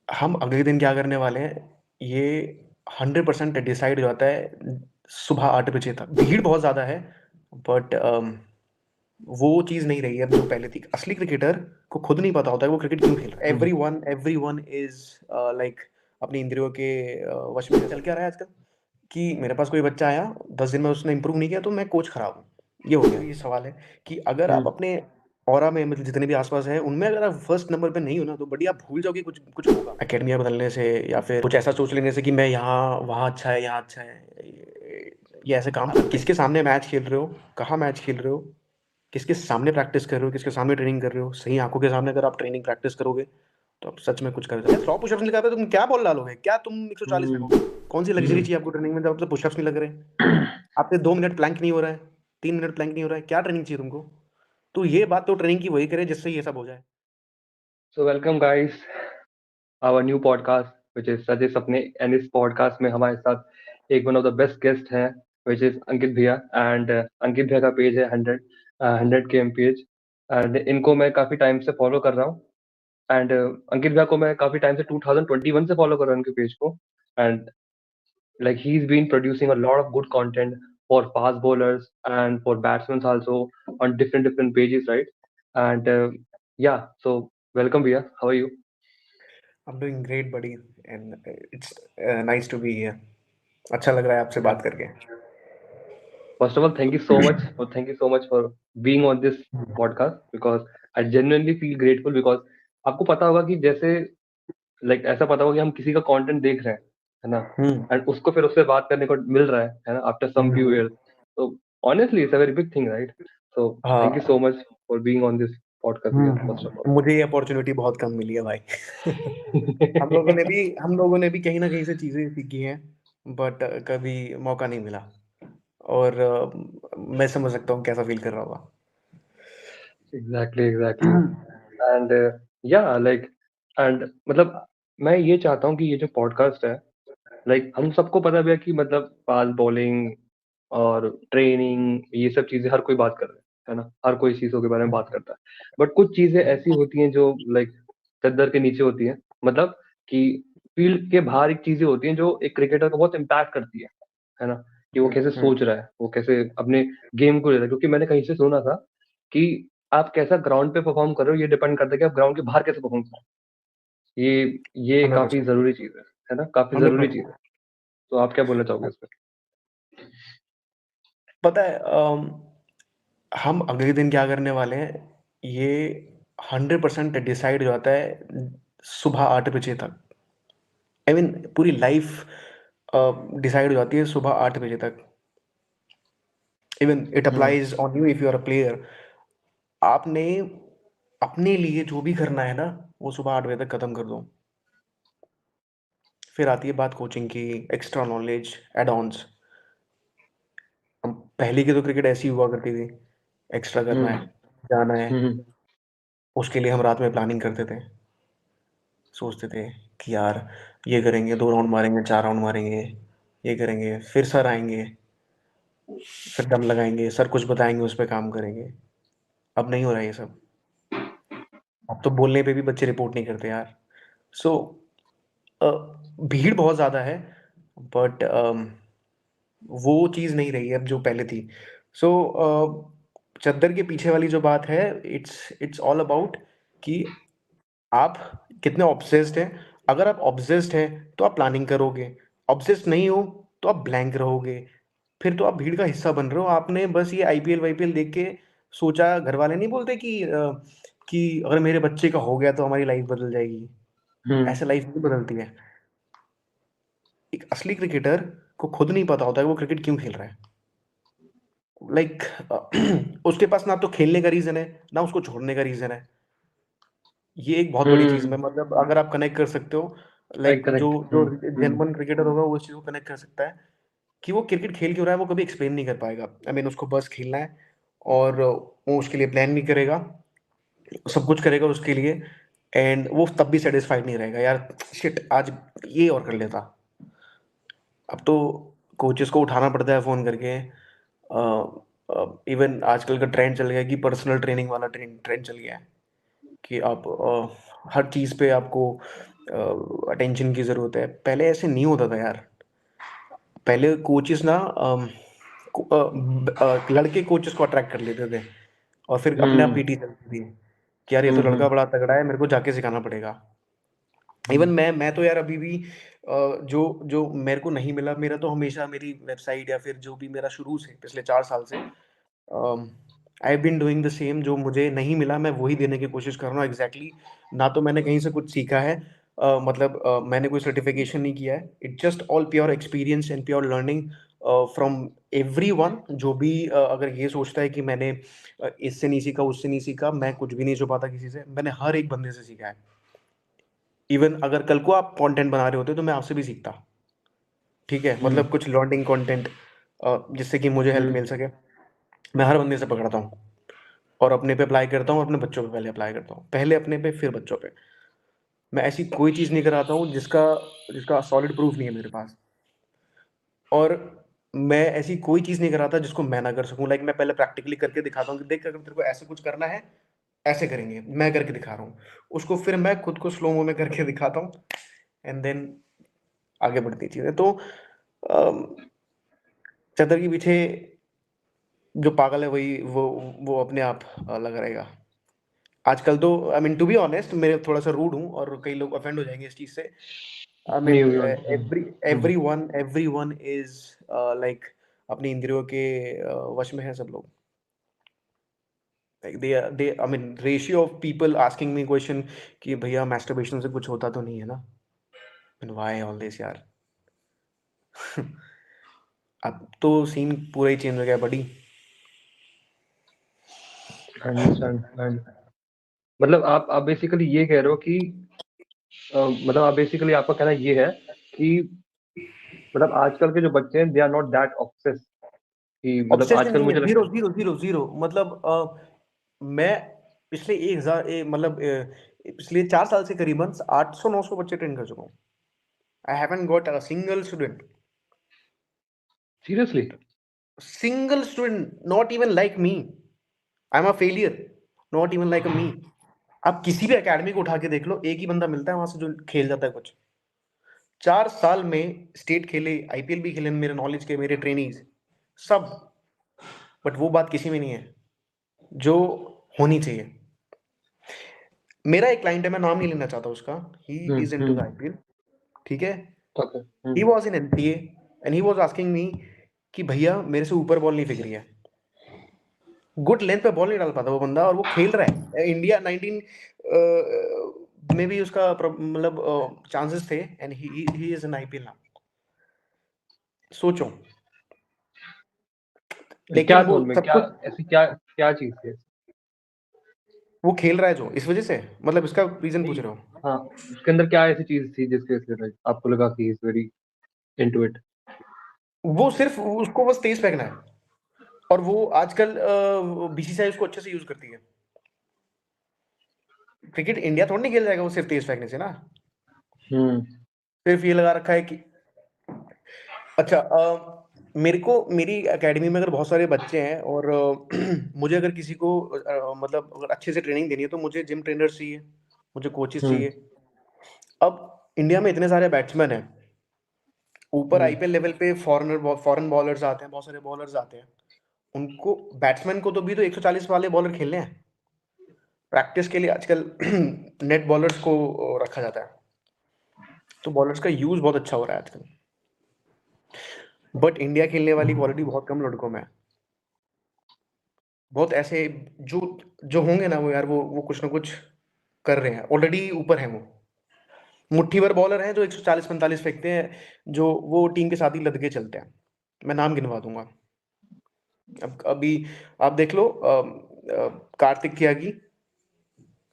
हम अगले दिन क्या करने वाले हैं, ये 100% डिसाइड हो जाता है सुबह 8 बजे तक। भीड़ बहुत ज़्यादा है, बट वो चीज़ नहीं रही है अब जो पहले थी। असली क्रिकेटर को खुद नहीं पता होता है वो क्रिकेट क्यों खेल रहा है। एवरीवन इज़ लाइक अपनी इंद्रियों के वश में चल क्या रहा है आजकल कि मेरे पास कोई बच्चा आया, 10 दिन में उसने इम्प्रूव नहीं किया तो मैं कोच खराब हूँ। ये हो गया। ये सवाल है कि अगर आप हम्म अपने ऑरा में मतलब जितने भी आस-पास हैं, उनमें अगर आप फर्स्ट नंबर पे नहीं हो ना, तो बढ़िया आप भूल जाओ कि कुछ कुछ होगा। अकेडमियाँ बदलने से या फिर कुछ ऐसा सोच लेने से कि मैं यहाँ वहाँ अच्छा है, यहाँ अच्छा है। ये ऐसे काम करते हैं। किसके सामने मैच खेल रहे हो, कहाँ मैच खेल रहे हो, किसके सामने प्रैक्टिस कर रहे हो, किसके सामने ट्रेनिंग कर रहे हो। सही आँखों के सामने अगर आप ट्रेनिंग प्रैक्टिस करोगे, तो आप सच में कुछ कर सकते हो। 100 पुशअप्स नहीं लगा पाए, तुम क्या बॉल डालोगे? क्या तुम 140 हम्म फेंकोगे? कौन-सी लग्ज़री हम्म चाहिए आपको ट्रेनिंग में जब आपसे पुशअप्स नहीं लग रहे? आपसे 2 मिनट प्लैंक नहीं हो रहा है, 3 मिनट प्लैंक नहीं हो रहा है, क्या ट्रेनिंग चाहिए तुमको? तो ये बात तो ट्रेनिंग की वही करे जिससे ये सब हो जाए। So welcome guys, our new podcast, which is सजे सपने, and इस podcast में हमारे साथ एक one of the best guest हैं, which is अंकित भैया, and अंकित भैया का पेज है 100 km पेज, and इनको मैं काफी टाइम से फॉलो कर रहा हूँ, and अंकित भैया को मैं काफी टाइम से 2021 से फॉलो कर रहा हूँ उनके पेज को, and like he's been producing a lot of good content for fast bowlers and for batsmen also on different pages, right? And yeah, so welcome भैया, how are you? I'm doing great buddy and it's nice to be here. अच्छा लग रहा है आपसे बात करके। First of all, thank you so much, or thank you so much for being on this podcast because I genuinely feel grateful because आपको पता होगा कि जैसे like ऐसा पता होगा कि हम किसी का कंटेंट देख रहे हैं, है ना, हुँ, एंड उसको फिर उससे बात करने को मिल रहा है ना, आफ्टर सम फ्यू हुँ। इयर्स, तो honestly it's a very big thing, right? So thank you so हाँ। much for being on this podcast भैया, first of all. मुझे ये अपॉर्च्युनिटी बहुत कम मिली है भाई। हम लोगों ने भी कहीं न कहीं से चीज़ें सीखी हैं, बट कभी मौका नहीं मिला और मैं समझ सकता हूँ कैसा फ़ील कर रहा होगा। एग्जैक्टली एंड या लाइक एंड मतलब मैं ये चाहता हूँ कि ये जो पॉडकास्ट है, लाइक हम सबको पता भी है कि मतलब फास्ट बॉलिंग और ट्रेनिंग ये सब चीजें हर कोई बात कर रहा है ना, हर कोई इस चीजों के बारे में बात करता है, बट कुछ चीजें ऐसी होती हैं जो लाइक चद्दर के नीचे होती हैं, मतलब कि फील्ड के बाहर एक चीजें होती हैं जो एक क्रिकेटर को बहुत इम्पैक्ट करती है ना, कि वो हुँ, कैसे हुँ। सोच रहा है, वो कैसे अपने गेम को ले रहा है, क्योंकि मैंने कहीं से सुना था कि आप कैसा ग्राउंड पे परफॉर्म कर रहे हो ये डिपेंड करता है कि आप ग्राउंड के बाहर कैसे परफॉर्म कर रहे हो। ये काफी 100%, जरूरी चीज है ना, काफी जरूरी चीज 100%। है। तो आप क्या बोलना चाहोगे इस पे? पता है हम अगले दिन क्या करने वाले हैं, ये 100% डिसाइड हो जाता है सुबह 8 बजे तक। आई मीन पूरी लाइफ़ डिसाइड हो जाती है सुबह 8 बजे तक। Even it hmm applies on you if you are a player. आपने अपने लिए जो भी करना है ना, वो सुबह 8 बजे तक खत्म कर दो। फिर आती है बात कोचिंग की, एक्स्ट्रा नॉलेज, ऐड ऑन्स। पहले की तो क्रिकेट ऐसी हुआ करती थी, एक्स्ट्रा करना है, हम्म जाना है, हम्म उसके लिए हम रात में प्लानिंग करते थे। सोचते थे कि यार ये करेंगे, 2 राउंड मारेंगे, 4 राउंड मारेंगे, ये करेंगे, फिर सर आएँगे, फिर दम लगाएँगे, सर कुछ बताएँगे, उस पे काम करेंगे। अब नहीं हो रहा है ये सब। अब तो बोलने पे भी बच्चे रिपोर्ट नहीं करते यार। सो अ, भीड़ बहुत ज़्यादा है, बट वो चीज़ नहीं रही है अब जो पहले थी। सो चद्दर के पीछे वाली जो बात है, इट्स ऑल अबाउट कि आप कितने ऑब्सेस्ड हैं। अगर आप ऑब्सेस्ड हैं, तो आप प्लानिंग करोगे। ऑब्सेस्ड नहीं हो, तो आप ब्लैंक रहोगे। फिर तो आप भीड़ का हिस्सा बन रहे हो। आपने बस ये आईपीएल-वाईपीएल देख के सोचा, घरवाले नहीं बोलते कि अगर मेरे बच्चे का हो गया तो हमारी लाइफ़ बदल जाएगी। हम्म ऐसे लाइफ़ नहीं बदलती है। एक असली क्रिकेटर को खुद नहीं पता होता है कि वो क्रिकेट क्यों खेल रहा है। लाइक उसके पास ना तो खेलने का रीज़न है, ना उसको छोड़ने का रीज़न है। ये एक बहुत बड़ी चीज़ मैं हम्म मतलब अगर आप कनेक्ट कर सकते हो, राइट, लाइक जो करेक्ट। जो जेन्युइन क्रिकेटर होगा वो इस चीज़ को कनेक्ट कर सकता है कि वो क्रिकेट खेल क्यों रहा है, वो कभी एक्सप्लेन नहीं कर पाएगा। आई मीन उसको बस खेलना है और वो उसके लिए प्लान भी करेगा, सब कुछ करेगा उसके लिए एंड वो तब भी सैटिस्फाइड नहीं रहेगा। यार शिट आज ये और कर लेता। अब तो कोचेस को उठाना पड़ता है फ़ोन करके। इवन आजकल का ट्रेंड चल गया है कि पर्सनल ट्रेनिंग वाला ट्रेंड ट्रेंड चल गया है कि आप हर चीज़ पे आपको अटेंशन की ज़रूरत है। पहले ऐसे नहीं होता था यार। पहले कोचेस ना लड़के कोचेस को अट्रैक्ट कर लेते थे और फिर अपने आप हम्म पीटी चलती थी कि यार ये तो लड़का हम्म बड़ा तगड़ा है, मेरे को जाके सिखाना पड़ेगा। इवन हम्म मैं तो यार अभी भी जो जो मेरे को नहीं मिला, मेरा तो हमेशा मेरी वेबसाइट या फिर जो भी मेरा शुरू से पिछले 4 साल से I have been doing the same. जो मुझे नहीं मिला मैं वही देने की कोशिश कर रहा हूँ एग्जैक्टली। ना तो मैंने कहीं से कुछ सीखा है, मतलब मैंने कोई सर्टिफिकेशन नहीं किया है। It just all pure experience and pure learning from every one. जो भी अगर ये सोचता है कि मैंने इससे नहीं सीखा उससे नहीं सीखा, मैं कुछ भी नहीं छुपाता किसी से, मैंने हर एक बंदे से सीखा है। इवन अगर कल को आप कंटेंट बना रहे होते तो मैं आपसे भी सीखता। ठीक है, हम्म मतलब कुछ लर्निंग कंटेंट जिससे कि मुझे हेल्प हम्म मिल सके, मैं हर बंदे से पकड़ता हूँ और अपने पे अप्लाई करता हूँ, अपने बच्चों पे पहले अप्लाई करता हूँ, पहले अपने पे फिर बच्चों पे। मैं ऐसी कोई चीज़ नहीं कराता हूँ जिसका जिसका सॉलिड प्रूफ नहीं है मेरे पास। और मैं ऐसी कोई चीज़ नहीं कराता जिसको मैं ना कर सकूँ। लाइक मैं पहले प्रैक्टिकली करके दिखाता हूँ कि देख अगर तेरे को ऐसे कुछ करना है, ऐसे करेंगे, मैं करके दिखा रहा हूँ। उसको फिर मैं खुद को स्लो मो में करके दिखाता हूँ एंड देन आगे बढ़ती चीज़ें। तो अम, चदर के पीछे जो पागल है वही वो अपने आप लगा रहेगा। आजकल तो I mean to be honest, मैं थोड़ा सा रूड हूँ और कई लोग ऑफेंड हो जाएंगे इस चीज़ से। I mean new year every every one is like अपनी इंद्रियों के वश में है सब लोग। Like they I mean ratio of people asking me question कि भैया मैस्टरबेशन से कुछ होता तो नहीं है ना। व्हाई ऑल दिस यार। अब तो सीन पूरा ही चेंज हो गया बड़ी। अंडरस्टैंड। मतलब आप बेसिकली ये कह रहे हो कि मतलब आप बेसिकली आपका कहना ये है कि मतलब आजकल के जो बच्चे हैं they are not that obsess कि मतलब ऑब्सेशन आजकल नहीं मुझे है, लगता जीरो है। Zero zero zero. मतलब मैं पिछले 1000 मतलब पिछले 4 साल से करीबन 800 900 बच्चे ट्रेन कर चुका हूँ। I haven't got a single student, seriously? Single student not even like me. I am a failure, not even like me. आप किसी भी एकेडमी को उठा के देख लो, एक ही बंदा मिलता है वहां से जो खेल जाता है कुछ। 4 साल में स्टेट खेले, आईपीएल भी खेले मेरे नॉलेज के, मेरे ट्रेनीज सब। बट वो बात किसी में नहीं है जो होनी चाहिए। मेरा एक क्लाइंट है, मैं नाम नहीं लेना चाहता उसका। He is into the hmm. IPL. ठीक है। Okay. He was in NPA and he was asking me कि भैया मेरे से ऊपर बॉल नहीं फेंक रही है। गुड लेंथ पे बॉल नहीं डाल पाता वो बंदा, और वो खेल रहा है इंडिया 19 में भी उसका मतलब चांसेस थे and he is in IPL now. सोचो। क्या लेकिन वो जोन में सब क्या कुछ, ऐसी क्या क्या चीज थी ऐसी? वो खेल रहा है जो इस वजह से, मतलब इसका रीजन पूछ नहीं। रहे हो। हाँ, उसके अंदर क्या ऐसी चीज थी जिसकी वजह से आपको लगा कि इज वेरी इनटू इट? वो सिर्फ उसको बस तेज फेंकना है, और वो आजकल बीसीसीआई उसको अच्छे से यूज करती है। क्रिकेट इंडिया थोड़ी नहीं खेल जाएगा वो सिर्फ तेज फेंकने से ना। हम्म सिर्फ ये लगा रखा है कि अच्छा मेरे को मेरी एकेडमी में अगर बहुत सारे बच्चे हैं और मुझे अगर किसी को मतलब अगर अच्छे से ट्रेनिंग देनी है तो मुझे जिम ट्रेनर्स चाहिए, मुझे कोचेस हम्म चाहिए। अब इंडिया में इतने सारे बैट्समैन हैं, ऊपर हम्म आईपीएल लेवल पे फॉरेन बॉलर्स आते हैं, बहुत सारे बॉलर्स आते हैं। उनको बैट्समैन को तो भी तो 140 वाले बॉलर खेलने हैं। प्रैक्टिस के लिए आजकल नेट बॉलर्स को रखा जाता है। तो बॉलर्स का यूज बहुत अच्छा हो रहा है आजकल। बट इंडिया खेलने वाली क्वालिटी बहुत कम लड़कों में है। बहुत ऐसे जो जो होंगे ना वो यार, वो कुछ ना कुछ कर रहे हैं, ऑलरेडी ऊपर हैं वो। मुट्ठी भर बॉलर हैं जो 140 45 फेंकते हैं, जो वो टीम के साथ ही लद के चलते हैं। मैं नाम गिनवा दूंगा। अब अभी आप देख लो कार्तिक त्यागी,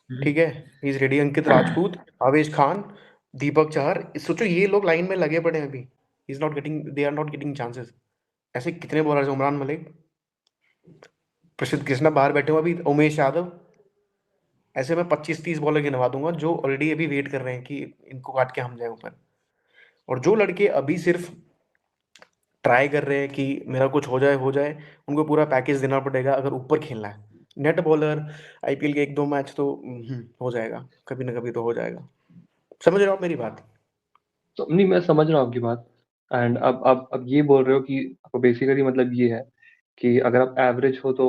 हम्म। ठीक है, ही इज रेडी। अंकित राजपूत, आवेश खान, दीपक चहर, सोचो ये लोग लाइन में लगे पड़े हैं अभी। Is not getting, they are not getting chances. ऐसे कितने बॉलर्स हैं, उमरान मलिक, प्रसिद्ध कृष्णा बाहर बैठे हुए अभी, उमेश यादव। ऐसे मैं 25 30 बॉलर गिनवा दूंगा जो ऑलरेडी अभी वेट कर रहे हैं कि इनको काट के हम जाए ऊपर। और जो लड़के अभी सिर्फ ट्राई कर रहे हैं कि मेरा कुछ हो जाए, उनको पूरा पैकेज देना पड़ेगा अगर ऊपर खेलना है। नेट बॉलर आईपीएल के 1 2 मैच तो हो जाएगा, कभी ना कभी तो हो जाएगा। समझ रहे हो आप मेरी बात? तो नहीं, मैं समझ रहा हूँ आपकी बात। एंड अब ये बोल रहे हो कि आपको बेसिकली मतलब ये है कि अगर आप एवरेज हो तो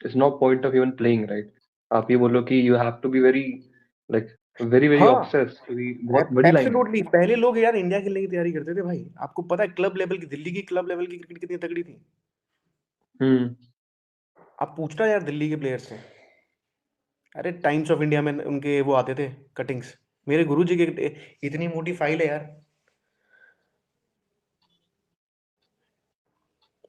it's not point of even playing, right? आप ये बोलो कि you have to be very, like, very very हाँ, ऑब्सेस्ड, क्योंकि बहुत बड़ी लाइन है। एब्सोल्युटली। पहले लोग यार इंडिया खेलने की तैयारी करते थे भाई। आपको पता है क्लब लेवल की, दिल्ली की क्लब लेवल की क्रिकेट कितनी तगड़ी थी? हम्म। आप पूछना यार दिल्ली के प्लेयर से। अरे टाइम्स ऑफ इंडिया में उनके वो आते थे कटिंग्स। मेरे गुरुजी के इतनी मोटी फाइल है यार।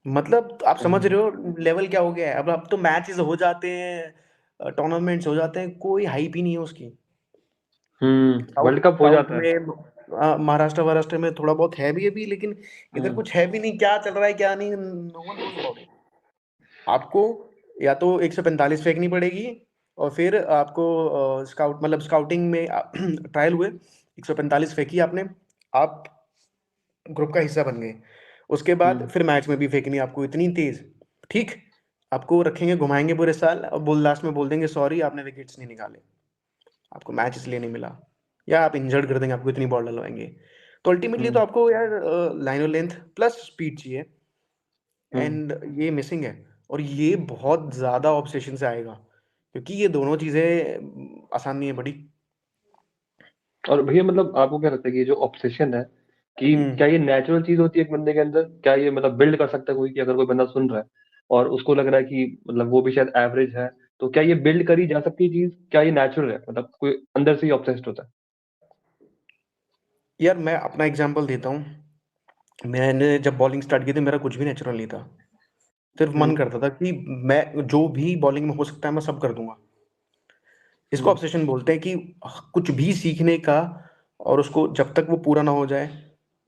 मतलब आप समझ हम्म। रहे हो लेवल क्या हो गया है। अब तो मैचेस हो जाते हैं, टूर्नामेंट्स हो जाते हैं, कोई हाइप ही नहीं है उसकी। साउथ वर्ल्ड कप हो साउथ जाता है। में महाराष्ट्र महाराष्ट्र में थोड़ा बहुत है भी अभी, लेकिन इधर हम्म। कुछ है भी नहीं। क्या चल रहा है क्या नहीं, no one knows about it. आपको या तो 145 फेंकनी पड़ेगी, और फिर आपको स्काउट मतलब स्काउटिंग में ट्रायल हुए, 145 फेंकी आपने, आप ग्रुप का हिस्सा बन गए। उसके बाद हम्म। फिर मैच में भी फेंकनी है आपको इतनी तेज। ठीक, आपको रखेंगे घुमाएंगे पूरे साल, और बोल लास्ट में बोल देंगे सॉरी आपने विकेट्स नहीं निकाले, आपको मैच इसलिए नहीं मिला, या आप इंजर्ड कर देंगे, आपको इतनी बॉल डलवाएंगे। तो अल्टीमेटली तो हम्म। आपको यार लाइनो लेंथ प्लस स्पीड चाहिए, हम्म। एंड ये मिसिंग है। और ये बहुत ज्यादा ऑब्सेशन से आएगा, क्योंकि ये दोनों चीजें आसान नहीं है बड़ी। और भैया मतलब आपको क्या लगता है कि ये जो ऑब्सेशन है, कि क्या हम्म। ये नेचुरल चीज होती है एक बंदे के अंदर? क्या ये मतलब बिल्ड कर सकता है कोई, कि अगर कोई बंदा सुन रहा है और उसको लग रहा है कि मतलब वो भी शायद एवरेज है, तो क्या ये बिल्ड करी जा सकती है चीज? क्या ये नेचुरल है, मतलब कोई अंदर से ही ऑब्सेस्ड होता है? यार मैं अपना एग्जांपल देता हूँ। मैंने जब बॉलिंग स्टार्ट की थी, मेरा कुछ भी नेचुरल नहीं था। सिर्फ मन हम्म। करता था कि मैं जो भी बॉलिंग में हो सकता है मैं सब कर दूंगा। इसको हम्म। ऑब्सेशन बोलते हैं कि कुछ भी सीखने का, और उसको जब तक वो पूरा ना हो जाए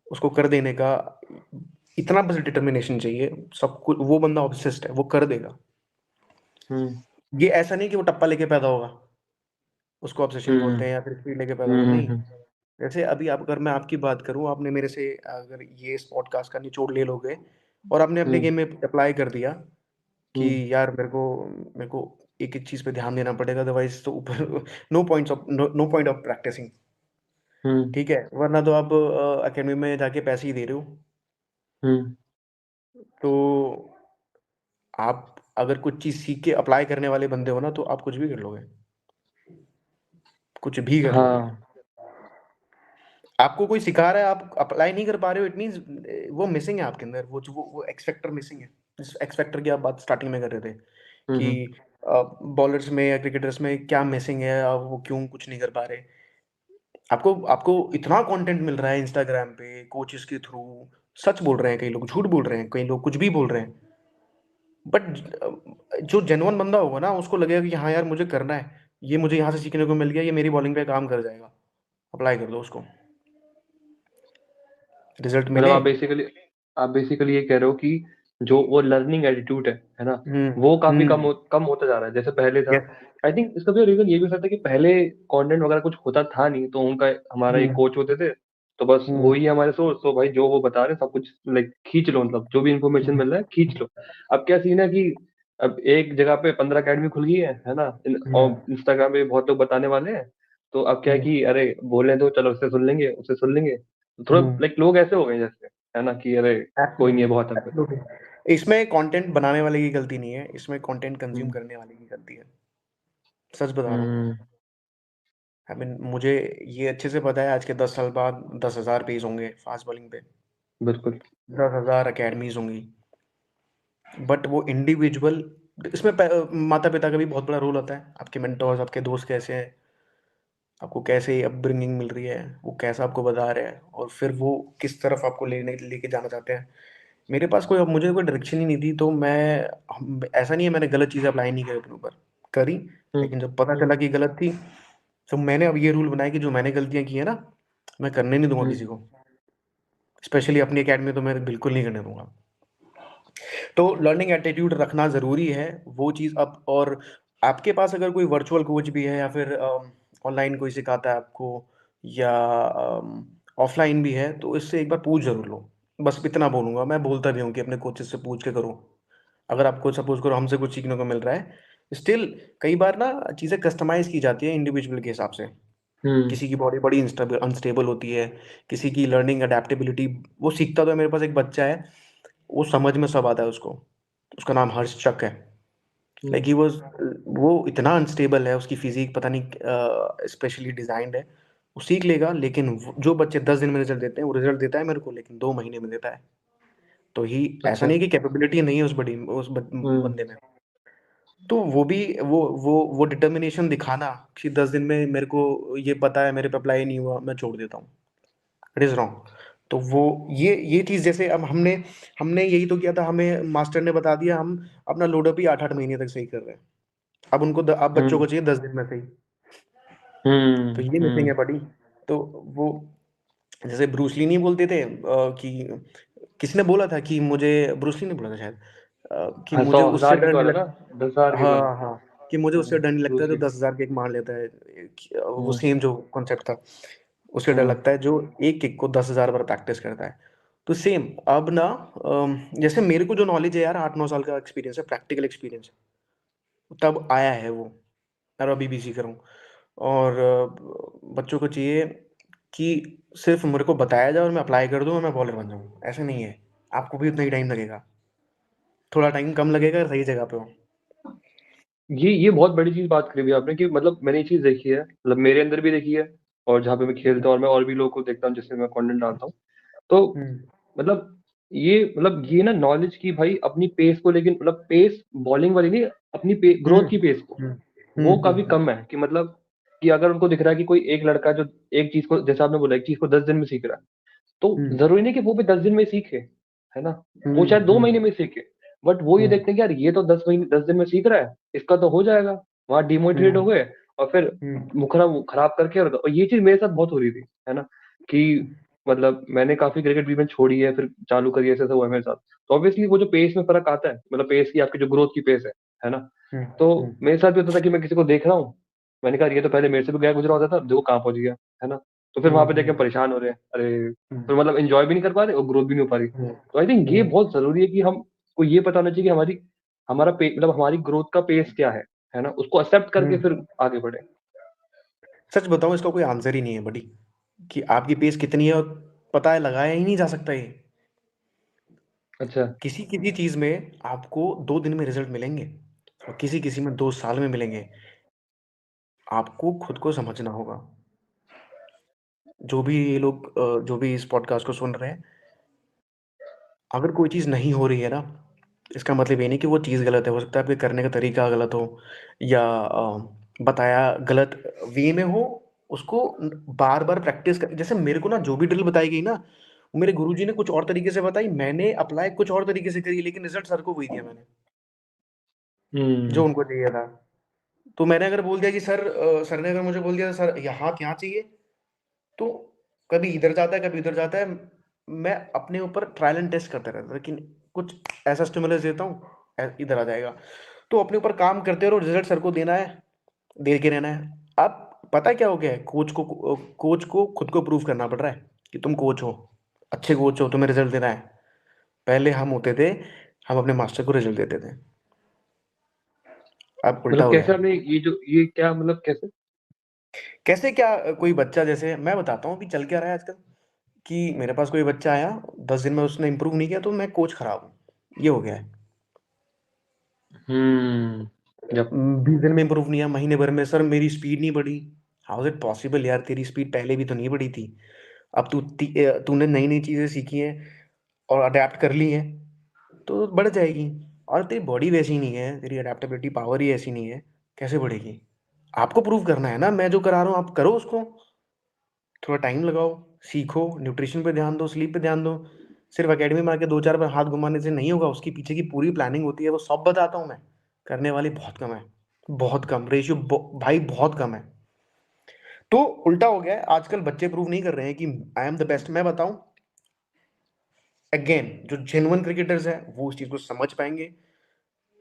उसको कर देने का इतना बस डिटर्मिनेशन चाहिए। सब कुछ वो बंदा ऑब्सेस्ड है, वो कर देगा। हम्म। ये ऐसा नहीं कि वो टप्पा लेके पैदा होगा, उसको ऑब्सेशन हम्म। बोलते हैं, या फिर स्पीड लेके पैदा होगा, हम्म। नहीं। जैसे अभी आप, अगर मैं आपकी बात करूं, आपने मेरे से अगर ये इस पॉडकास्ट का निचोड़ ले लोगे और आपने अपने हम्म। गेम में अप्लाई कर दिया कि हम्म। यार मेरे को एक एक चीज पे ध्यान देना पड़ेगा, अदरवाइज तो ऊपर नो पॉइंट ऑफ प्रैक्टिसिंग। हम्म। ठीक है, वरना तो आप अकेडमी में जाके पैसे ही दे रहे हो। हम्म। तो आप अगर कुछ चीज सीख के अप्लाई करने वाले बंदे हो ना, तो आप कुछ भी कर लोगे, कुछ भी कर लोगे। हाँ। आपको कोई सिखा रहा है, आप अप्लाई नहीं कर पा रहे हो, इट मीन्स वो मिसिंग है आपके अंदर, वो जो वो एक्स फैक्टर मिसिंग है। जिस एक्स फैक्टर की आप बात स्टार्टिंग में कर रहे थे कि हम्म। बॉलर्स में या क्रिकेटर्स में क्या मिसिंग है, वो क्यों कुछ नहीं कर पा रहे। आपको आपको इतना कंटेंट मिल रहा है इंस्टाग्राम पे कोचेस के थ्रू। सच बोल रहे हैं कई लोग, झूठ बोल रहे हैं कई लोग, कुछ भी बोल रहे हैं। बट जो जेन्युइन बंदा होगा ना, उसको लगेगा कि हाँ यार मुझे करना है, ये मुझे यहाँ से सीखने को मिल गया, ये मेरी बॉलिंग पे काम कर जाएगा, अप्लाई कर दो उसको, रिजल्ट मतलब मिले। आप बेसिकली ये कह रहे हो कि जो वो लर्निंग एटीट्यूड है ना, हम्म। वो काफी हम्म। कम होता जा रहा है जैसे पहले था। यस। आई थिंक इसका भी रीजन ये भी हो सकता है कि पहले कंटेंट वगैरह कुछ होता था नहीं, तो उनका हमारा एक हम्म। कोच होते थे, तो बस हम्म। वही हमारे सोर्स, तो भाई जो वो बता रहे हैं सब कुछ लाइक खींच लो, मतलब जो भी इन्फॉर्मेशन हम्म। मिल रहा है खींच लो। अब क्या सीन है कि अब एक जगह पे 15 अकेडमी खुल गई है ना, हम्म। और इंस्टाग्राम पे बहुत लोग बताने वाले हैं। तो अब क्या है हम्म। कि अरे बोले तो चलो उससे सुन लेंगे, उससे सुन लेंगे, तो थोड़ा हम्म। लाइक लोग ऐसे हो गए जैसे, है ना, कि अरे कोई नहीं है, एब्सोल्युटली, बहुत है फिर। एब्सोल्युटली। इसमें कंटेंट बनाने वाले की गलती नहीं है, इसमें कंटेंट कंज्यूम हम्म। करने वाले की गलती है। सच बता रहा हूँ। हम्म। आई मीन मुझे ये अच्छे से पता है, आज के 10 साल बाद 10,000 पेज होंगे फास्ट बॉलिंग पे, बिल्कुल। 10,000 अकेडमीज होंगी। बट वो इंडिविजुअल, इसमें माता पिता का भी बहुत बड़ा रोल होता है। आपके मेंटोर्स, आपके दोस्त कैसे हैं, आपको कैसे अपब्रिंगिंग मिल रही है, वो कैसा आपको बता रहे हैं, और फिर वो किस तरफ आपको लेके जाना चाहते हैं। मेरे पास कोई, अब मुझे कोई डायरेक्शन ही नहीं थी, तो ऐसा नहीं है मैंने गलत चीज़ें अप्लाई नहीं करी अपने ऊपर, करी। हम्म। लेकिन जब पता चला कि गलत थी, तो मैंने अब ये रूल बनाया कि जो मैंने गलतियां की है ना, मैं करने नहीं दूंगा हम्म। किसी को। स्पेशली अपनी अकेडमी तो मैं बिल्कुल नहीं करने दूंगा। तो लर्निंग एटीट्यूड रखना ज़रूरी है, वो चीज़। अब और आपके पास अगर कोई वर्चुअल कोच भी है, या फिर ऑनलाइन कोई सिखाता है आपको, या ऑफलाइन भी है, तो इससे एक बार पूछ ज़रूर लो। बस इतना बोलूँगा, मैं बोलता भी हूँ कि अपने कोचेस से पूछ के करो। अगर आपको सपोज़ करो हमसे कुछ सीखने को मिल रहा है, स्टिल कई बार ना चीज़ें कस्टमाइज़ की जाती है इंडिविजुअल के हिसाब से। हम्म। किसी की बॉडी बड़ी अनस्टेबल होती है, किसी की लर्निंग अडेप्टेबिलिटी, वो सीखता तो है। मेरे पास एक बच्चा है, वो समझ में सब आता है उसको, उसका नाम हर्ष चक है। Like hmm. ही वाज, वो इतना अनस्टेबल है, उसकी फिजिक पता नहीं स्पेशली डिजाइंड है। वो सीख लेगा, लेकिन जो बच्चे 10 दिन में रिजल्ट देते हैं, वो रिजल्ट देता है मेरे को, लेकिन 2 महीने में देता है। तो ही ऐसा अच्छा। नहीं है कि कैपेबिलिटी नहीं है हम्म। बंदे में। तो वो भी, वो डिटर्मिनेशन दिखाना कि 10 दिन में मेरे को ये पता है, मेरे पे अप्लाई नहीं हुआ, मैं छोड़ देता हूँ, इट इज रॉन्ग। तो वो, ये चीज, जैसे अब हमने हमने यही तो किया था, हमें मास्टर ने बता दिया, हम अपना लोडअप ही 8-8 महीने तक सही कर रहे हैं। अब अब बच्चों हम्म। को चाहिए 10 दिन में सही। तो हम्म। ये मिसिंग है बड़ी। तो वो, जैसे ब्रूसली नहीं बोलते थे कि किसने बोला था कि मुझे, ब्रूसली ने बोला था शायद, कि हाँ, मुझे सौ उससे हजार के डर तो नहीं वाला लग। ना, 10,000 के वाला। हाँ हाँ, कि मुझे उससे डर नहीं लगता है, तो ब्रूस ली। 10,000 किक मार लेता है। वो हम्म। सेम जो कॉन्सेप्ट था, उससे डर हम्म। लगता है जो एक किक को 10,000 बार प्रैक्टिस करता है। तो सेम अब ना, जैसे मेरे को जो नॉलेज है यार, 8-9 साल का एक्सपीरियंस है, प्रैक्टिकल एक्सपीरियंस, तब आया है वो, और अभी भी सीख रहा हूँ। और बच्चों को चाहिए कि सिर्फ मेरे को बताया जाए और मैं अप्लाई कर दूं और मैं बॉलर बन जाऊं, ऐसे नहीं है। आपको भी उतना ही टाइम लगेगा, थोड़ा टाइम कम लगेगा, सही जगह पे हो। ये बहुत बड़ी चीज बात करी भैया आपने, कि मतलब मैंने ये चीज देखी है, मतलब मेरे अंदर भी देखी है, और जहाँ पे मैं खेलता हूँ और मैं और भी लोगों को देखता हूँ जिससे मैं कंटेंट डालता हूँ, तो हम्म मतलब ये ना नॉलेज की भाई, अपनी पेस को लेकिन, मतलब पेस बॉलिंग वाली नहीं, अपनी हम्म ग्रोथ की पेस को, हम्म वो काफी हम्म कम है। कि मतलब कि अगर उनको दिख रहा है कि कोई एक लड़का जो एक चीज को, जैसे आपने बोला, एक चीज को 10 दिन में सीख रहा है, तो हम्म जरूरी नहीं कि वो भी 10 दिन में सीखे, है ना। वो हम्म शायद दो हम्म महीने में सीखे, बट वो ये हम्म देखते हैं कि यार ये तो 10 महीने 10 दिन में सीख रहा है, इसका तो हो जाएगा। वहां डिमोटिवेट हो हम्म गए, और फिर हम्म मुखरा खराब करके, और ये चीज मेरे साथ बहुत हो रही थी, है ना। कि मतलब मैंने काफी क्रिकेट भी मैंने छोड़ी है, फिर चालू करी, ऐसे ऐसा हुआ है मेरे साथ। तो ऑब्वियसली वो जो पेस में फर्क आता है, मतलब पेस की, आपकी जो ग्रोथ की पेस है ना। हम्म तो हम्म मेरे साथ भी होता था कि मैं किसी को देख रहा हूँ, मैंने कहा ये तो पहले मेरे से भी गया गुजरा होता था, अब देखो कहाँ पहुंच गया, है ना। तो फिर वहां पे देख के हम हम्म परेशान हो रहे हैं, अरे हम्म फिर मतलब एंजॉय भी नहीं कर पा रहे और ग्रोथ भी नहीं हो पा रही। हम्म तो आई थिंक ये हम्म बहुत जरूरी है कि हम को ये पता होना चाहिए कि मतलब हमारी ग्रोथ का पेस क्या है ना, उसको एक्सेप्ट करके हम्म। फिर आगे बढ़े। सच बताऊं, इसका कोई आंसर ही नहीं है बड़ी, कि आपकी पेस कितनी है और पता है, लगाया ही नहीं जा सकता ये। अच्छा। किसी किसी चीज में आपको 2 दिन में रिजल्ट मिलेंगे, और किसी किसी में 2 साल में मिलेंगे। आपको खुद को समझना होगा। जो भी ये लोग जो भी इस पॉडकास्ट को सुन रहे हैं, अगर कोई चीज़ नहीं हो रही है ना, इसका मतलब ये नहीं कि वो चीज़ गलत है। हो सकता है आपके करने का तरीका गलत हो, या बताया गलत वे में हो। उसको बार बार प्रैक्टिस कर, जैसे मेरे को ना जो भी ड्रिल बताई गई ना, वो मेरे गुरुजी ने कुछ और तरीके से बताई, मैंने अप्लाई कुछ और तरीके से करी, लेकिन रिजल्ट सर को वही दिया मैंने, जो हम्म। उनको चाहिए था। तो मैंने अगर बोल दिया कि सर, सर ने अगर मुझे बोल दिया सर यहाँ क्या चाहिए, तो कभी इधर जाता है, कभी उधर जाता है। मैं अपने ऊपर ट्रायल एंड टेस्ट करता रहता था, लेकिन कुछ ऐसा स्टिमुलस देता हूँ, इधर आ जाएगा। तो अपने ऊपर काम करते रहो, रिजल्ट सर को देना है, दे के रहना है। अब पता है क्या हो गया है, कोच को खुद को प्रूव करना पड़ रहा है कि तुम कोच हो, अच्छे कोच हो, तुम्हें रिजल्ट देना है। पहले हम होते थे, हम अपने मास्टर को रिजल्ट देते थे। अब उल्टा मतलब हो गया कैसे है। आपने ये क्या, मतलब कैसे? कैसे क्या? कोई बच्चा, जैसे मैं बताता हूँ कि चल क्या रहा है आजकल, कि मेरे पास कोई बच्चा आया, 10 दिन में उसने इंप्रूव नहीं किया, तो मैं कोच खराब हूँ, ये हो गया है। हम्म। जब 20 दिन में इंप्रूव नहीं किया, महीने भर में सर मेरी स्पीड नहीं बढ़ी। हाउ इज इट पॉसिबल यार, तेरी स्पीड पहले भी तो नहीं बढ़ी थी। अब तूने नई नई चीजें सीखी हैं और अडेप्ट कर ली हैं, तो बढ़ जाएगी। और तेरी बॉडी वैसी नहीं है, तेरी अडेप्टेबिलिटी पावर ही ऐसी नहीं है, कैसे बढ़ेगी? आपको प्रूव करना है ना, मैं जो करा रहा हूँ आप करो उसको। थोड़ा टाइम लगाओ, सीखो, न्यूट्रिशन पे ध्यान दो, स्लीप पे ध्यान दो। सिर्फ एकेडमी में आके 2-4 बार हाथ घुमाने से नहीं होगा, उसकी पीछे की पूरी प्लानिंग होती है, वो सब बताता हूँ मैं। करने वाले बहुत कम है, बहुत कम रेशियो, भाई बहुत कम है। तो उल्टा हो गया है, आजकल बच्चे प्रूव नहीं कर रहे हैं कि आई एम द बेस्ट। मैं बताऊं, अगेन, जो जेन्युइन क्रिकेटर्स हैं वो इस चीज को समझ पाएंगे,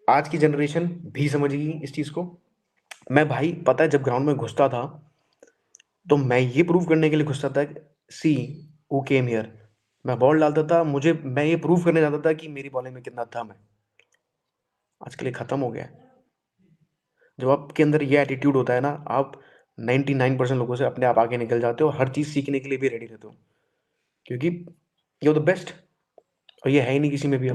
आज की जनरेशन भी समझेगी इस चीज को। मैं भाई, पता है, जब ग्राउंड में घुसता था, तो मैं ये प्रूव करने के लिए घुसता था, सी हु केम हियर। मैं बॉल डालता था, मुझे, मैं ये प्रूव करने जाता था कि मेरी बॉलिंग में कितना दम है। आज के लिए खत्म हो गया है। जब आपके अंदर ये एटीट्यूड होता है ना, आप 99% लोगों से अपने आप आगे निकल जाते हो, हर चीज़ सीखने के लिए भी रेडी रहते हो, क्योंकि यू आर द बेस्ट, और ये है ही नहीं किसी में भी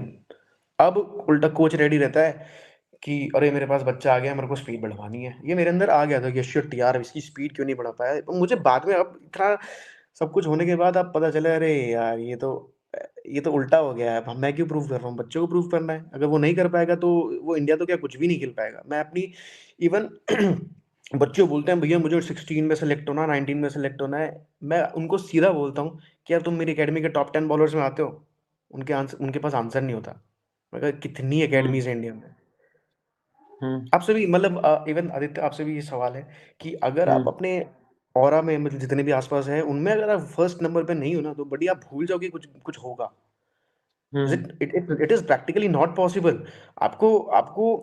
अब उल्टा कोच रेडी रहता है कि अरे मेरे पास बच्चा आ गया, मेरे को स्पीड बढ़वानी है। ये मेरे अंदर आ गया था कि शिट यार, इसकी स्पीड क्यों नहीं बढ़ा पाया। तो मुझे बाद में अब इतना सब कुछ होने के बाद अब पता चला, अरे यार ये तो उल्टा हो गया है। अब मैं क्यों प्रूव कर रहा हूँ, बच्चों को प्रूव करना है। अगर वो नहीं कर पाएगा तो वो इंडिया तो क्या कुछ भी नहीं खेल पाएगा। मैं अपनी इवन बच्चे बोलते हैं भैया मुझे 16 में सेलेक्ट होना, 19 में सेलेक्ट होना है, मैं उनको सीधा बोलता हूँ कि यार तुम मेरी एकेडमी के टॉप 10 बॉलर्स में आते हो। उनके पास आंसर नहीं होता। मैं कहा कितनी हम्म एकेडमीज है इंडिया में। हम्म आपसे भी मतलब इवन आदित्य, आपसे भी ये सवाल है कि अगर आप हम्म अपने ऑरा में मतलब जितने भी आसपास हैं उनमें अगर आप फर्स्ट नंबर पे नहीं हो ना, तो बड़ी आप भूल जाओगे कुछ कुछ होगा। Hmm it is practically not possible. आपको आपको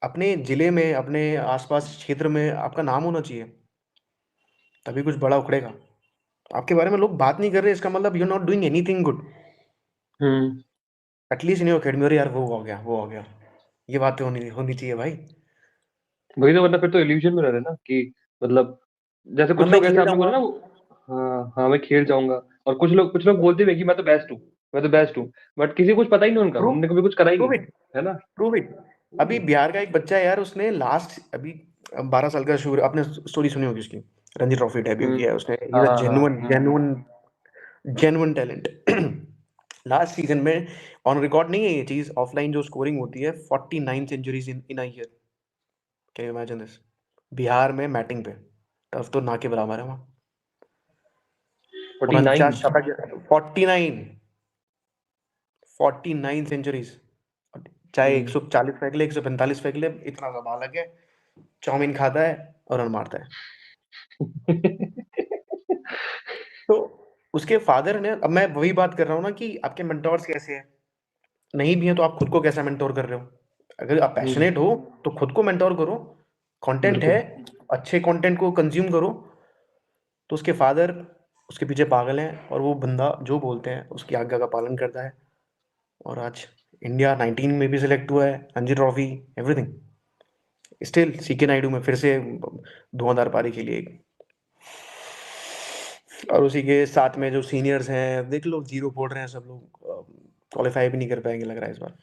अपने जिले में, अपने आसपास क्षेत्र में आपका नाम होना चाहिए, तभी कुछ बड़ा उखड़ेगा। आपके बारे में लोग बात नहीं कर रहे, इसका मतलब you are not doing anything good. Hmm at least in your academy, अरे यार वो हो गया, वो हो गया। ये बातें होनी होनी चाहिए भाई। वही तो, वरना फिर तो इल्यूजन में रह रहे हैं ना कि मतलब जैसे हाँ कुछ मैं लोग ऐसे खेल आपने बोला जाऊंगा। ना हाँ हाँ मैं खेल जाऊंगा, और कुछ लोग बोलते भी हैं कि मैं तो बेस्ट हूँ, मैं तो बेस्ट हूँ, बट किसी को कुछ पता ही नहीं, उनका प्रूव उन्होंने कभी कुछ करा ही प्रूव नहीं, इट है ना। Prove it. अभी बिहार का एक बच्चा है यार, उसने लास्ट अभी 12 साल का शूर, आपने स्टोरी सुनी होगी उसकी। रणजी ट्रॉफी डेब्यू हम्म किया है उसने। हाँ इज अ हाँ हाँ genuine genuine genuine talent. Last season में ऑन रिकॉर्ड नहीं है ये चीज, ऑफलाइन जो स्कोरिंग होती है 49 centuries in a year. Can you imagine this. Bihar में मैटिंग पे, टफ तो ना के बराबर है वहाँ। 49। 49 शतक, 49, 49 सेंचुरीज। चाहे हम्म 140 फेंक ले, 145 फेंक ले, इतना सा बालक है, चाउमीन खाता है और रन मारता है। तो उसके फादर ने, अब मैं वही बात कर रहा हूँ ना कि आपके मेंटोर्स कैसे हैं। नहीं भी हैं तो आप खुद को कैसा मेंटोर कर रहे हो। अगर आप हम्म पैशनेट हो तो खुद को मेंटोर करो। कंटेंट है, बिल्कुल। अच्छे कंटेंट को कंज्यूम करो। तो उसके फादर उसके पीछे पागल हैं, और वो बंदा जो बोलते हैं उसकी आज्ञा का पालन करता है। और आज इंडिया 19 में भी सिलेक्ट हुआ है, Ranji trophy, everything. Still CK Nayudu में फिर से धुआंधार पारी खेली एक। और उसी के साथ में जो सीनियर्स हैं देख लो, जीरो फोड़ रहे हैं सब लोग, क्वालिफाई भी नहीं कर पाएंगे लग रहा है इस बार।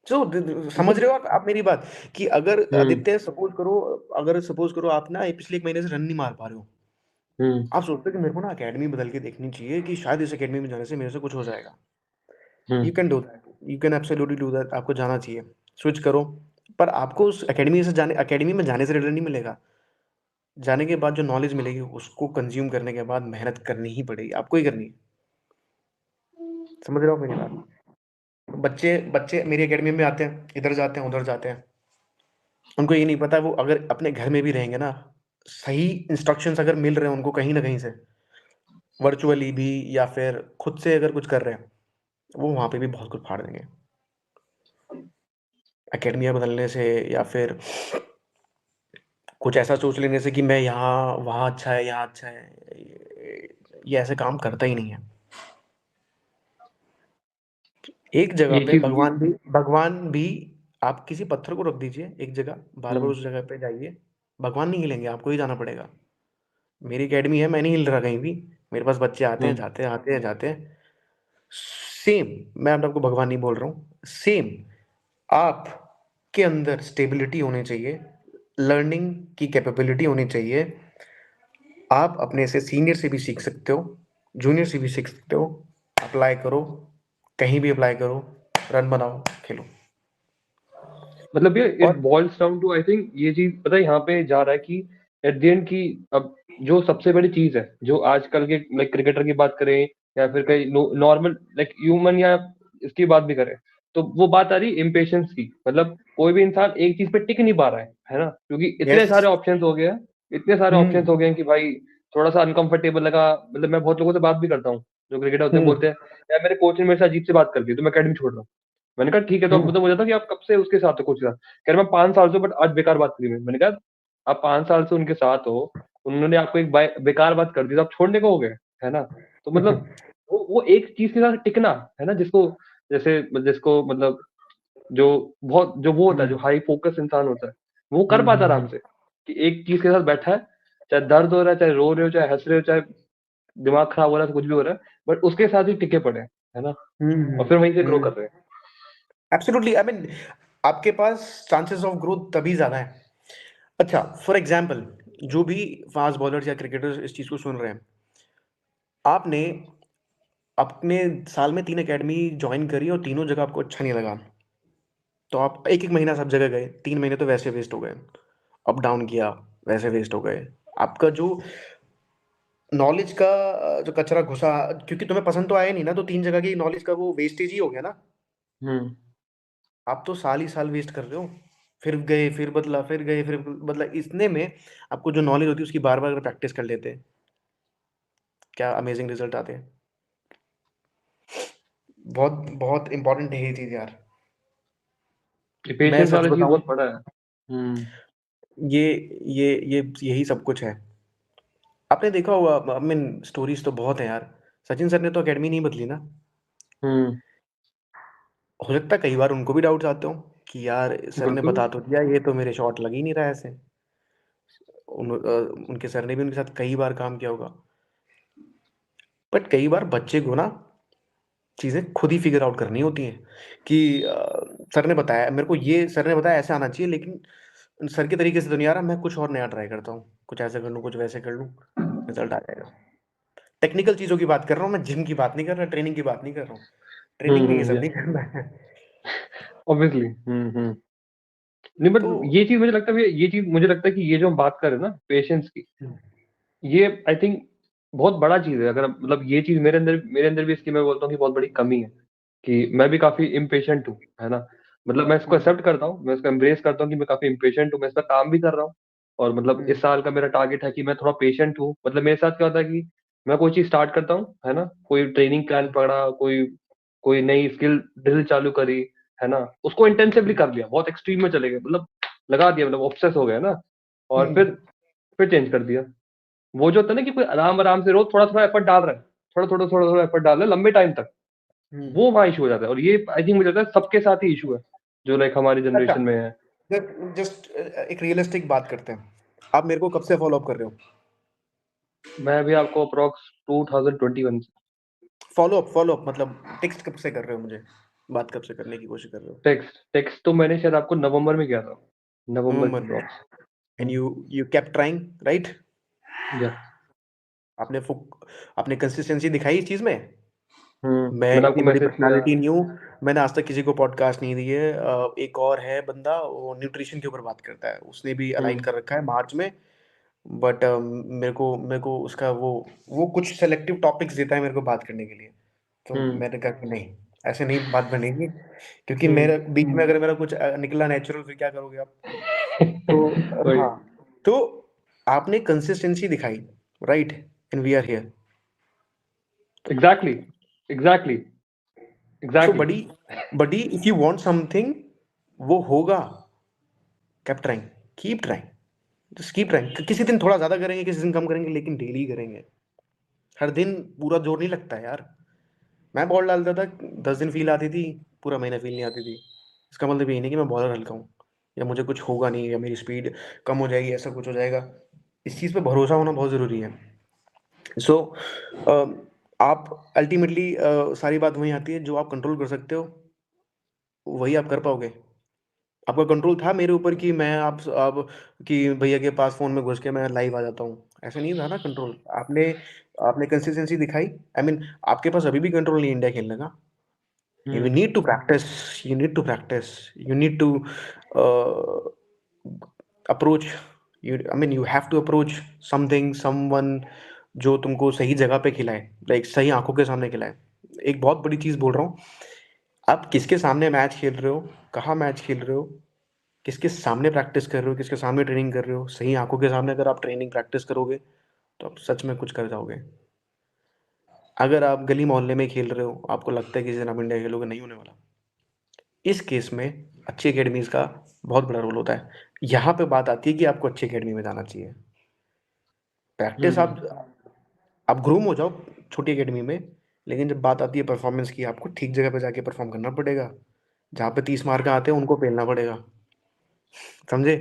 जो समझ रहे मतलब हो आप मेरी बात, कि अगर हम्म आदित्य सपोज करो, अगर सपोज करो आप ना पिछले 1 महीने से रन नहीं मार पा रहे हो, हम्म आप सोचते हो कि मेरे को ना एकेडमी बदल के देखनी चाहिए, कि शायद इस एकेडमी में जाने से मेरे से कुछ हो जाएगा। You hmm can do that, you can absolutely do that. आपको जाना चाहिए, स्विच करो। पर आपको उस एकेडमी में जाने से रिजल्ट नहीं मिलेगा। जाने के बाद जो नॉलेज मिलेगी उसको कंज्यूम करने के बाद मेहनत करनी ही पड़ेगी, आपको ही करनी है। समझ रहे हो आप मेरी बात। बच्चे बच्चे मेरी एकेडमी में आते हैं, इधर जाते हैं उधर जाते हैं, उनको ये नहीं पता वो अगर अपने घर में भी रहेंगे ना, सही इंस्ट्रक्शंस अगर मिल रहे हैं उनको कहीं ना कहीं से, वर्चुअली भी या फिर खुद से अगर कुछ कर रहे हैं, वो वहां पे भी बहुत कुछ फाड़ देंगे। एकेडमियां बदलने से या फिर कुछ ऐसा सोच लेने से कि मैं यहाँ वहाँ अच्छा है, यहाँ अच्छा है, ये ऐसे काम करता ही नहीं है। एक जगह ये पे चीज भगवान भी आप किसी पत्थर को रख दीजिए एक जगह, बार बार हम्म उस जगह पे जाइए, भगवान नहीं हिलेंगे, आपको ही जाना पड़ेगा। मेरी एकेडमी है, मैं नहीं हिल रहा कहीं भी। मेरे पास बच्चे आते हैं हम्म जाते हैं, आते हैं जाते हैं। सेम, मैं आपको भगवान नहीं बोल रहा हूँ, सेम आप के अंदर स्टेबिलिटी होनी चाहिए, लर्निंग की कैपेबिलिटी होनी चाहिए। आप अपने से सीनियर से भी सीख सकते हो, जूनियर से भी सीख सकते हो। अप्लाई करो, कहीं भी अप्लाई करो, रन बनाओ, खेलो। मतलब ये और it boils down to, I think ये चीज पता है यहाँ पे जा रहा है कि एट द एंड की अब जो सबसे बड़ी चीज है जो आजकल के लाइक क्रिकेटर की बात करें या फिर कई नॉर्मल लाइक ह्यूमन या इसकी बात भी करें, तो वो बात आ रही इम्पेशंस की। मतलब कोई भी इंसान एक चीज पे टिक नहीं पा रहा है ना, क्योंकि इतने यस। सारे ऑप्शंस हो गए हैं, इतने सारे ऑप्शंस हम्म हो गए हैं कि भाई थोड़ा सा अनकंफर्टेबल लगा। मतलब मैं बहुत लोगों से बात भी करता हूँ जो क्रिकेटर होते हैं, बोलते हम्म हैं यार मेरे कोच ने मेरे से अजीब से बात कर दी तो मैं अकेडमी छोड़ रहा हूँ। मैंने कहा ठीक है, तो अब हम्म मतलब मुझे था कि आप कब से उसके साथ हो कोच के साथ। कह रहे मैं 5 साल से, बट आज बेकार बात करी मैंने कहा आप 5 साल से उनके साथ हो, उन्होंने आपको एक बेकार बात कर दी तो आप छोड़ने को हो गए, है ना। तो मतलब वो एक चीज के साथ टिकना, है ना, जिसको जैसे जिसको मतलब जो बहुत जो वो होता है, जो हम्म हाई फोकस इंसान होता है, वो कर पाता आराम से कि एक चीज के साथ बैठा है, चाहे दर्द हो रहा है, चाहे रो रहे हो, चाहे हंस रहे हो, चाहे दिमाग खराब हो रहा है, तो कुछ भी हो रहा है, बट उसके साथ ही टिके पड़े हैं, है ना, और फिर वहीं से ग्रो कर रहे हैं। एब्सोल्युटली, आई मीन आपके पास चांसेस ऑफ ग्रोथ तभी ज्यादा है। अच्छा, फॉर एग्जाम्पल, जो भी फास्ट बॉलर्स या क्रिकेटर्स इस चीज को सुन रहे हैं, आपने अपने साल में 3 एकेडमी ज्वाइन करी और तीनों जगह आपको अच्छा नहीं लगा, तो आप एक एक महीना सब जगह गए, 3 महीने तो वैसे वेस्ट हो गए। अप डाउन किया, वैसे वेस्ट हो गए। आपका जो नॉलेज का जो कचरा घुसा, क्योंकि तुम्हें पसंद तो आया नहीं ना, तो 3 जगह की नॉलेज का वो वेस्टेज ही हो गया ना। हम्म। आप तो साल ही साल वेस्ट कर रहे हो। फिर गए, फिर बदला, फिर गए, फिर बदला, इतने में आपको जो नॉलेज होती है उसकी बार बार प्रैक्टिस कर लेते, क्या अमेजिंग रिजल्ट आते हैं। बहुत बहुत इंपॉर्टेंट है ये चीज यार। मैं पेशेंस सच वाला चीज बताऊं, बहुत बड़ा है। हम्म। ये ये यही सब कुछ है। आपने देखा होगा, आई मीन स्टोरीज तो बहुत है यार। सचिन सर ने तो एकेडमी नहीं बदली ना। हम्म। हो सकता है कई बार उनको भी डाउट्स आते हो कि यार सर ने बिल्कुल। बता तो दिया, ये तो मेरे शॉट लग ही नहीं रहा है ऐसे। उनके सर ने भी उनके साथ कई बार काम किया होगा। बट कई बार बच्चे को ना चीजें खुद ही फिगर आउट करनी होती हैं कि सर ने बताया मेरे को, ये सर ने बताया ऐसे आना चाहिए, लेकिन सर के तरीके से तो नहीं आ रहा, मैं कुछ और नया ट्राई करता हूँ, कुछ ऐसे कर लूँ, कुछ वैसे कर लूँ, रिजल्ट आ जाएगा। टेक्निकल चीजों की बात कर रहा हूँ मैं, जिम की बात नहीं कर रहा, ट्रेनिंग की बात नहीं कर रहा हूँ। ट्रेनिंग में ये सब या नहीं करना है। ऑब्वियसली। नहीं, बट तो ये चीज मुझे लगता है, ये चीज मुझे लगता है कि ये जो हम बात कर रहे हैं ना पेशेंस की, ये आई थिंक बहुत बड़ा चीज है। अगर मतलब ये चीज मेरे अंदर भी इसकी मैं बोलता हूँ कि बहुत बड़ी कमी है, कि मैं भी काफी इम्पेशेंट हूँ, है ना। मतलब मैं इसको हम्म, एक्सेप्ट करता हूँ, मैं इसको एम्ब्रेस करता हूँ कि मैं काफी इम्पेशेंट हूँ, मैं इस पर काम भी कर रहा हूँ। और मतलब हम्म, इस साल का मेरा टारगेट है कि मैं थोड़ा पेशेंट हूँ। मतलब मेरे साथ क्या होता है कि मैं कोई चीज स्टार्ट करता हूँ, है ना, कोई ट्रेनिंग प्लान पढ़ा, कोई कोई नई स्किल ड्रिल चालू करी, है ना, उसको इंटेंसिवली कर लिया, बहुत एक्सट्रीम में चले गए, मतलब लगा दिया, मतलब ऑब्सेस हो गया ना, और हम्म, फिर चेंज कर दिया। वो जो होता है ना कि कोई आराम आराम से रोज थोड़ा थोड़ा एफर्ट डाल रहा है, थोड़ा थोड़ा एफर्ट डाल रहा है लंबे टाइम तक, हम्म। वो वहाँ इशू हो जाता है। और ये आई थिंक मुझे लगता है सबके साथ ही इशू है, जो लाइक हमारी अच्छा, जनरेशन में है। जस्ट एक रियलिस्टिक बात करते हैं। आप मेरे को कब से फॉलो अप कर रहे हो? मैं अभी आपको अप्रोक्स 2021 से। फॉलो अप मतलब टेक्स्ट कब से कर रहे हो मुझे? बात कब से करने की कोशिश कर रहे हो? टेक्स्ट टेक्स्ट तो मैंने शायद आपको नवंबर में किया था, नवंबर नवंबर के में। Approx. And you kept trying, right? या। आपने आपने कंसिस्टेंसी दिखाई इस चीज में। मैं मैंने इतनी आपको बड़ी मैसेज किया। पर्सनालिटी नहीं हूँ, मैंने आज तक किसी को पॉडकास्ट नहीं दी है। एक और है बंदा, वो न्यूट्रिशन के ऊपर बात करता है, उसने भी अलाइन हम्म। कर रखा है मार्च में। बट मेरे को उसका वो कुछ सेलेक्टिव टॉपिक्स देता है मेरे को बात करने के लिए। तो हम्म। मैंने कहा कि नहीं, ऐसे नहीं बात बनेगी, क्योंकि हम्म। मेरे बीच में अगर मेरा कुछ निकला नेचुरल, फिर क्या करोगे आप? तो वही। हाँ, तो आपने कंसिस्टेंसी दिखाई, right, and we are here. Exactly. Exactly. So exactly. Buddy, if you want something, वो होगा। Keep trying, keep trying, just keep trying. किसी दिन थोड़ा ज्यादा करेंगे, किसी दिन कम करेंगे, लेकिन डेली करेंगे। हर दिन पूरा जोर नहीं लगता यार। मैं बॉल डालता था, 10 दिन फील आती थी, पूरा महीना फील नहीं आती थी। इसका मतलब ये नहीं कि मैं बॉलर हल्का हूँ, या मुझे कुछ होगा नहीं, या मेरी स्पीड कम हो जाएगी, ऐसा कुछ हो जाएगा। इस चीज़ पे भरोसा होना बहुत ज़रूरी है। सो आप अल्टीमेटली, सारी बात वहीं आती है, जो आप कंट्रोल कर सकते हो वही आप कर पाओगे। आपका कंट्रोल था मेरे ऊपर कि मैं आप कि भैया के पास फ़ोन में घुस के मैं लाइव आ जाता हूँ, ऐसा नहीं था ना कंट्रोल। आपने आपने कंसिस्टेंसी दिखाई। आई मीन आपके पास अभी भी कंट्रोल नहीं है इंडिया खेलने का। You hmm. need to practice. You need to practice. You need to uh, approach. I mean, you have to approach something, someone जो तुमको सही जगह पे खिलाए, लाइक सही आंखों के सामने खिलाए। एक बहुत बड़ी चीज बोल रहा हूँ, आप किसके सामने मैच खेल रहे हो, कहाँ मैच खेल रहे हो, किसके सामने प्रैक्टिस कर रहे हो, किसके सामने ट्रेनिंग कर रहे हो। सही आंखों के सामने अगर आप ट्रेनिंग प्रैक्टिस करोगे, तो आप सच में कुछ कर जाओगे। अगर आप गली मोहल्ले में खेल रहे हो, आपको लगता है कि किसी दिन आप इंडिया खेलोगे, नहीं होने वाला। इस केस में अच्छी एकेडमीज का बहुत बड़ा रोल होता है। यहाँ पे बात आती है कि आपको अच्छी एकेडमी में जाना चाहिए। प्रैक्टिस हम्म। आप ग्रूम हो जाओ छोटी एकेडमी में, लेकिन जब बात आती है परफॉर्मेंस की, आपको ठीक जगह पे जाके परफॉर्म करना पड़ेगा। जहाँ पे 30 मार्क आते हैं उनको पेलना पड़ेगा। समझे?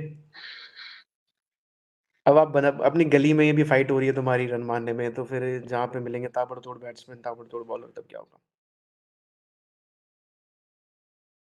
अब आप बना अपनी गली में भी फाइट हो रही है तुम्हारी रन मारने में, तो फिर जहाँ पे मिलेंगे ताबड़तोड़ बैट्समैन, ताबड़तोड़ बॉलर, तब क्या होगा?